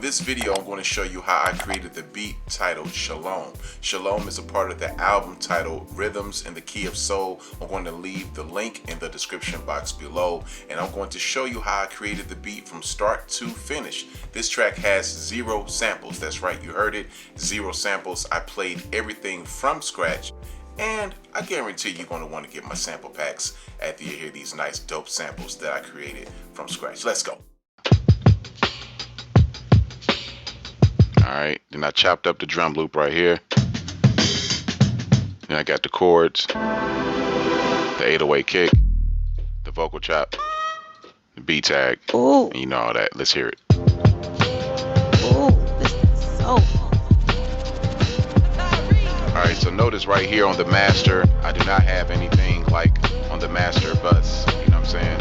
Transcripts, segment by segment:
in this video, I'm going to show you how I created the beat titled Shalom. Shalom is a part of the album titled Rhythms in the Key of Soul. I'm going to leave the link in the description box below, and I'm going to show you how I created the beat from start to finish. This track has 0 samples. That's right, you heard it, 0 samples. I played everything from scratch, and I guarantee you're going to want to get my sample packs after you hear these nice dope samples that I created from scratch. Let's go. Alright, then I chopped up the drum loop right here. Then I got the chords, the 808 kick, the vocal chop, the B tag, and you know all that. Let's hear it. Ooh, this is so. Alright, so notice right here on the master, I do not have anything like on the master bus, you know what I'm saying?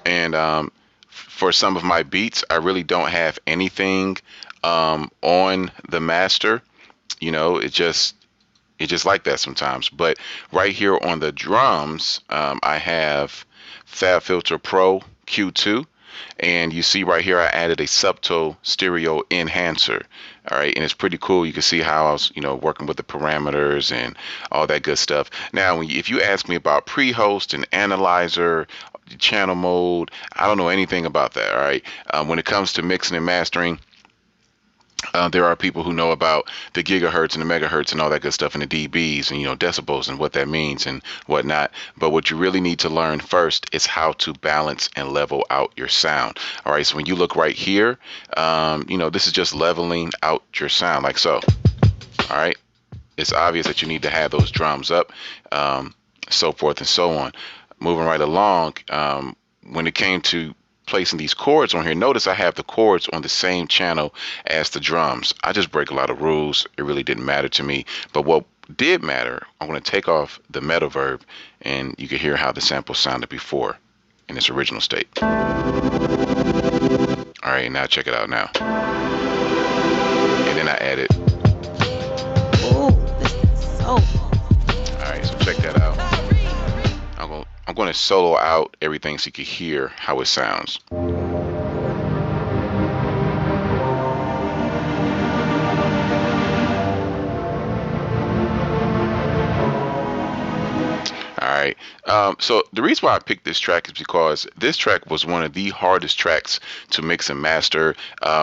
And for some of my beats, I really don't have anything on the master. You know, it's just like that sometimes. But right here on the drums, I have FabFilter Pro Q2, and you see right here I added a subtle stereo enhancer. All right, and it's pretty cool. You can see how I was, you know, working with the parameters and all that good stuff. Now, if you ask me about pre-host and analyzer, channel mode, I don't know anything about that. All right, when it comes to mixing and mastering, there are people who know about the gigahertz and the megahertz and all that good stuff, and the dBs and, you know, decibels and what that means and whatnot. But what you really need to learn first is how to balance and level out your sound. All right, so when you look right here, you know, this is just leveling out your sound like so. All right, it's obvious that you need to have those drums up, so forth and so on. Moving right along, when it came to placing these chords on here, notice I have the chords on the same channel as the drums. I just break a lot of rules. It really didn't matter to me. But what did matter, I'm going to take off the meta verb, and you can hear how the sample sounded before in its original state. All right, now check it out now. And then I added. Ooh, this is so. All right, so check that out. I'm going to solo out everything so you can hear how it sounds. Alright, so the reason why I picked this track is because this track was one of the hardest tracks to mix and master.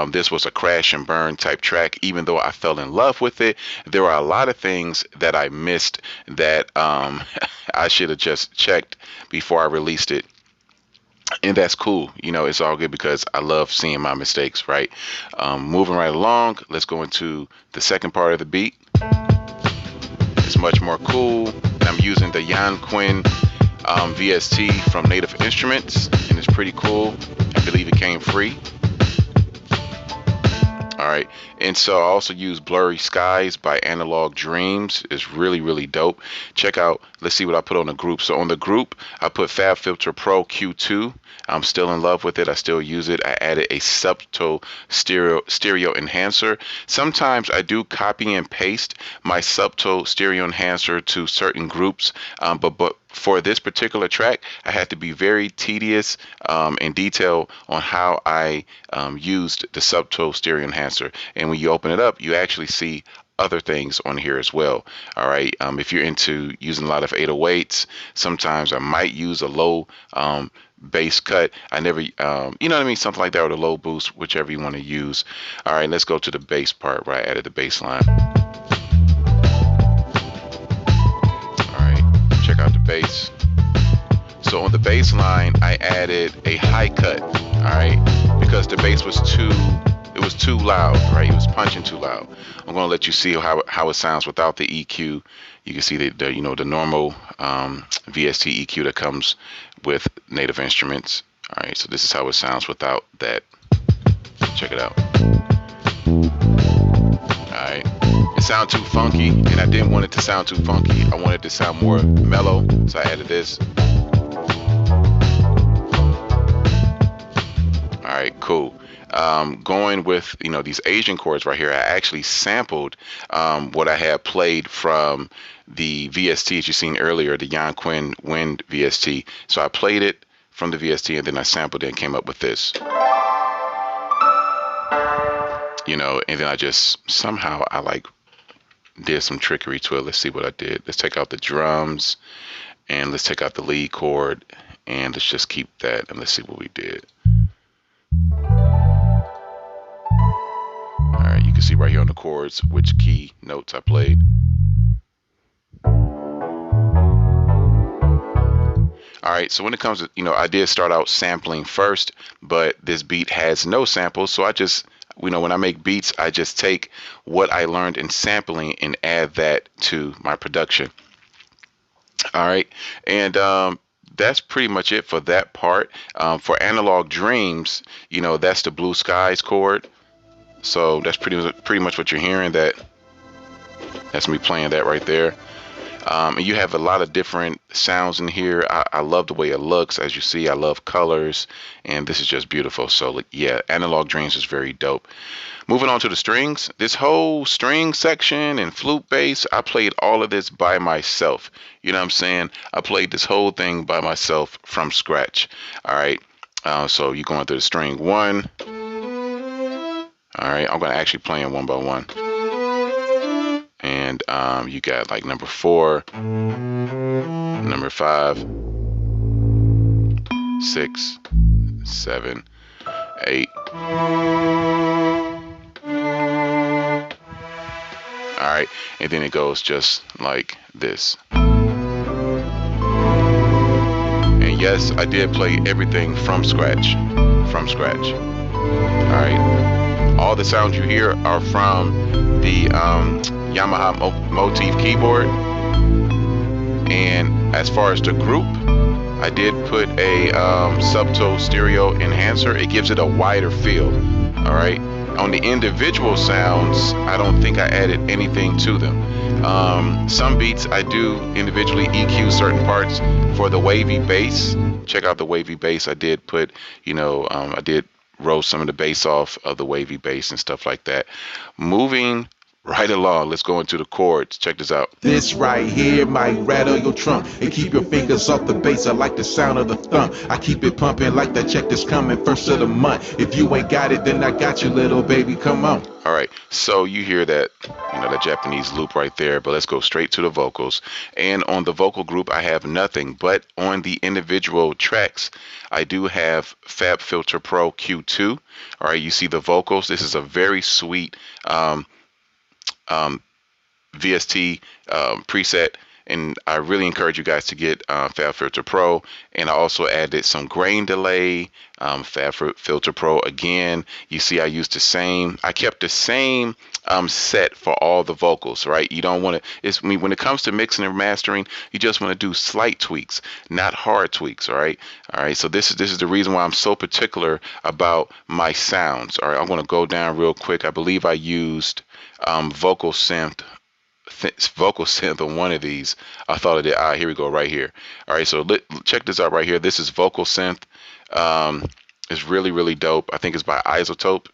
This was a crash and burn type track. Even though I fell in love with it, there were a lot of things that I missed that I should have just checked before I released it. And that's cool. You know, it's all good because I love seeing my mistakes, right? Moving right along, let's go into the second part of the beat. It's much more cool. And I'm using the Jan Quinn VST from Native Instruments, and it's pretty cool. I believe it came free. All right, and so I also use Blurry Skies by Analog Dreams. It's really, really dope. Check out, let's see what I put on the group. So on the group, I put FabFilter Pro Q2. I'm still in love with it. I still use it. I added a subtle stereo enhancer. Sometimes I do copy and paste my subtle stereo enhancer to certain groups, but for this particular track, I had to be very tedious and detailed on how I used the subtle stereo enhancer. And when you open it up, you actually see other things on here as well. All right, if you're into using a lot of 808s, sometimes I might use a low bass cut. I never, you know what I mean, something like that, or the low boost, whichever you want to use. All right, let's go to the bass part where I added the bass line. Check out the bass. So on the bass line, I added a high cut, all right, because the bass was too loud, right? It was punching too loud. I'm going to let you see how it sounds without the EQ. You can see the you know, the normal VST EQ that comes with Native Instruments. All right, so this is how it sounds without that. Check it out. All right. It sounded too funky, and I didn't want it to sound too funky. I wanted it to sound more mellow, so I added this. All right, cool. Going with, you know, these Asian chords right here, I actually sampled what I had played from the VST as you seen earlier, the Jan Quinn Wind VST. So I played it from the VST, and then I sampled it and came up with this. you know, and then I just somehow I like did some trickery to it. Let's see what I did. Let's take out the drums and let's take out the lead chord and let's just keep that and let's see what we did. All right, you can see right here on the chords which key notes I played. All right, so when it comes to, you know, I did start out sampling first, but this beat has no samples. So I just, you know, when I make beats, I just take what I learned in sampling and add that to my production. All right, and that's pretty much it for that part. For Analog Dreams, you know, that's the Blue Skies chord. So that's pretty much what you're hearing. That's me playing that right there. And you have a lot of different sounds in here. I love the way it looks. As you see, I love colors, and this is just beautiful. So yeah, Analog Dreams is very dope. Moving on to the strings. This whole string section and flute bass, I played all of this by myself. You know what I'm saying? I played this whole thing by myself from scratch. All right. So you're going through the string 1. All right. I'm going to actually play them one by one. And you got like number 4, number 5, 6, 7, 8. All right, and then it goes just like this. And yes, I did play everything from scratch. All right, all the sounds you hear are from the YAMAHA MOTIF keyboard. And as far as the group, I did put a subtle stereo enhancer. It gives it a wider feel. All right. On the individual sounds, I don't think I added anything to them. Some beats I do individually EQ certain parts. For the wavy bass, check out the wavy bass. I did put, you know, I did roll some of the bass off of the wavy bass and stuff like that. Moving right along, let's go into the chords. Check this out. This right here might rattle your trunk and keep your fingers off the bass. I like the sound of the thump. I keep it pumping like that check that's coming first of the month. If you ain't got it, then I got you, little baby. Come on. All right, so you hear that, you know, that Japanese loop right there, but let's go straight to the vocals. And on the vocal group, I have nothing, but on the individual tracks, I do have FabFilter Pro Q2. All right, you see the vocals. This is a very sweet VST preset, and I really encourage you guys to get FabFilter Pro. And I also added some grain delay, FabFilter Pro again. You see I used the same, I kept the same set for all the vocals, right? You don't want to, when it comes to mixing and mastering, you just want to do slight tweaks, not hard tweaks, all right? All right, so this is the reason why I'm so particular about my sounds. All right, I'm going to go down real quick. I believe I used vocal synth on one of these. I thought I did. Here we go, right here. All right, so check this out right here. This is vocal synth. It's really dope. I think it's by Isotope,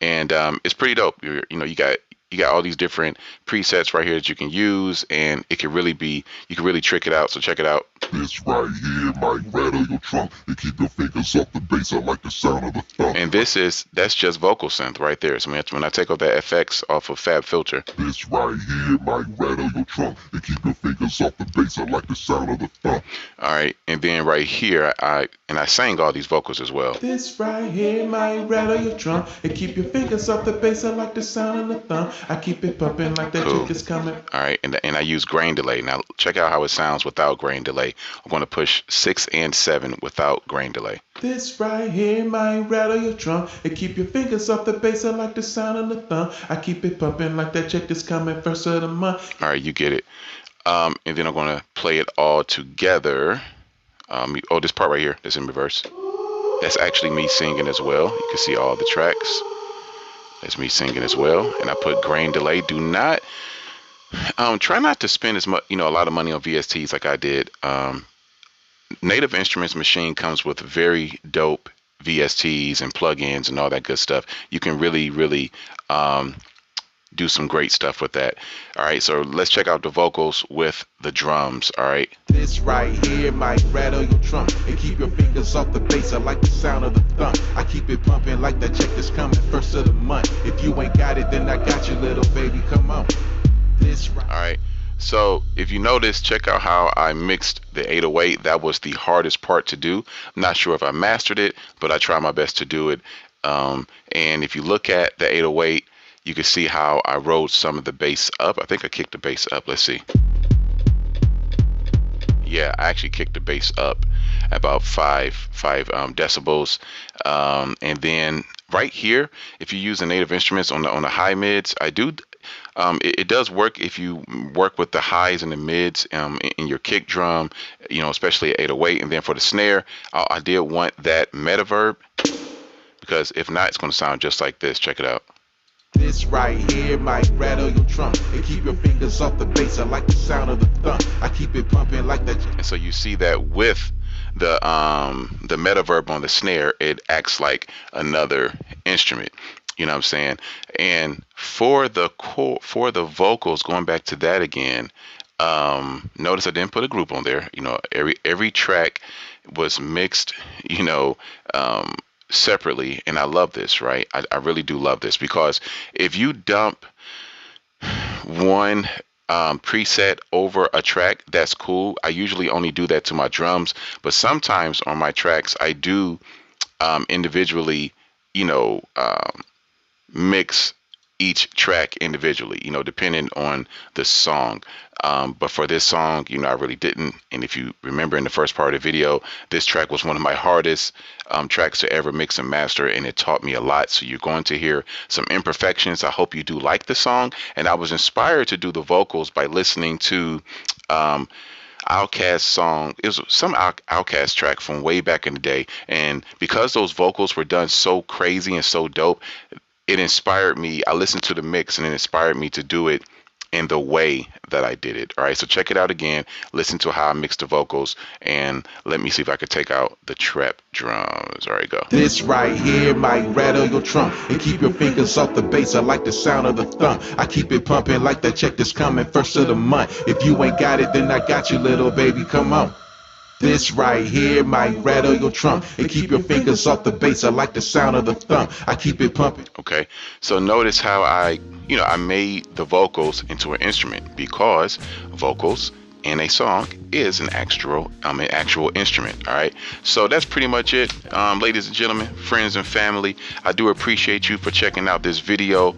and it's pretty dope. You know, you got all these different presets right here that you can use, and it can really be, you can really trick it out. So check it out. This right here might rattle your trunk and keep your fingers off the bass. I like the sound of the thump. And that's just vocal synth right there. So when I take off that FX off of FabFilter. This right here might rattle your trunk and keep your fingers off the bass. I like the sound of the thump. All right, and then right here, I sang all these vocals as well. This right here might rattle your trunk and keep your fingers off the bass. I like the sound of the thump. I keep it pumping like that chick is coming. All right, and I use grain delay. Now check out how it sounds without grain delay. I'm going to push 6 and 7 without grain delay. This right here might rattle your trunk and keep your fingers off the bass. I like the sound of the thump. I keep it pumping like that check that's coming first of the month. All right, you get it. And then I'm going to play it all together. This part right here, that's in reverse. That's actually me singing as well. You can see all the tracks. That's me singing as well. And I put grain delay. Do not, try not to spend as much, a lot of money on VSTs like I did. Native Instruments machine comes with very dope VSTs and plugins and all that good stuff. You can really do some great stuff with that. All right, so let's check out the vocals with the drums. All right. This right here might rattle your trunk and keep your fingers off the bass. I like the sound of the thump. I keep it pumping like that check that's coming first of the month. If you ain't got it, then I got you, little baby. Come on. This right. All right. So if you notice, check out how I mixed the 808. That was the hardest part to do. I'm not sure if I mastered it, but I try my best to do it. And if you look at the 808, you can see how I rode some of the bass up. I think I kicked the bass up. Let's see. Yeah, I actually kicked the bass up about five decibels. And then right here, if you use the native instruments on the high mids, I do. It does work if you work with the highs and the mids in your kick drum, you know, especially at 808. And then for the snare, I did want that metaverb, because if not, it's going to sound just like this. Check it out. This right here might rattle your trunk and keep your fingers off the bass. I like the sound of the thump. I keep it pumping like that. And so you see that with the metaverb on the snare, it acts like another instrument. You know what I'm saying? And for the vocals, going back to that again, notice I didn't put a group on there. You know, every track was mixed, you know, separately, and I love this, right? I really do love this, because if you dump one preset over a track, that's cool. I usually only do that to my drums, but sometimes on my tracks I do individually, you know, mix each track individually, you know, depending on the song. But for this song, you know, I really didn't. And if you remember in the first part of the video, this track was one of my hardest tracks to ever mix and master, and it taught me a lot. So you're going to hear some imperfections. I hope you do like the song. And I was inspired to do the vocals by listening to Outkast song. It was some Outkast track from way back in the day. And because those vocals were done so crazy and so dope, it inspired me. I listened to the mix and it inspired me to do it in the way that I did it. All right, so check it out again. Listen to how I mixed the vocals, and let me see if I could take out the trap drums. All right, go. This right here might rattle your trunk and keep your fingers off the bass. I like the sound of the thump. I keep it pumping like that check that's coming first of the month. If you ain't got it, then I got you, little baby. Come on. This right here might rattle your trunk and keep your fingers off the bass. I like the sound of the thump. I keep it pumping. Okay, so notice how I made the vocals into an instrument, because vocals in a song is an actual instrument. All right, so that's pretty much it, ladies and gentlemen, friends and family. I do appreciate you for checking out this video.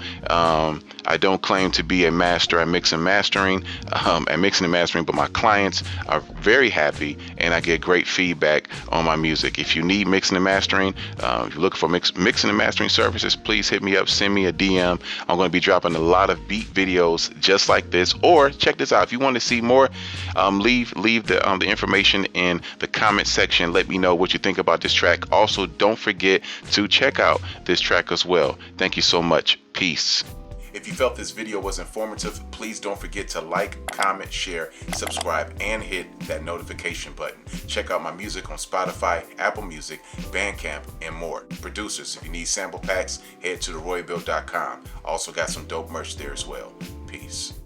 I don't claim to be a master at mixing and mastering, but my clients are very happy, and I get great feedback on my music. If you need mixing and mastering, if you're looking for mixing and mastering services, please hit me up, send me a DM. I'm going to be dropping a lot of beat videos just like this. Or check this out, if you want to see more, leave the information in the comment section. Let me know what you think about this track. Also, don't forget to check out this track as well. Thank you so much. Peace. If you felt this video was informative, please don't forget to like, comment, share, subscribe, and hit that notification button. Check out my music on Spotify, Apple Music, Bandcamp, and more. Producers, if you need sample packs, head to theroybill.com. Also got some dope merch there as well. Peace.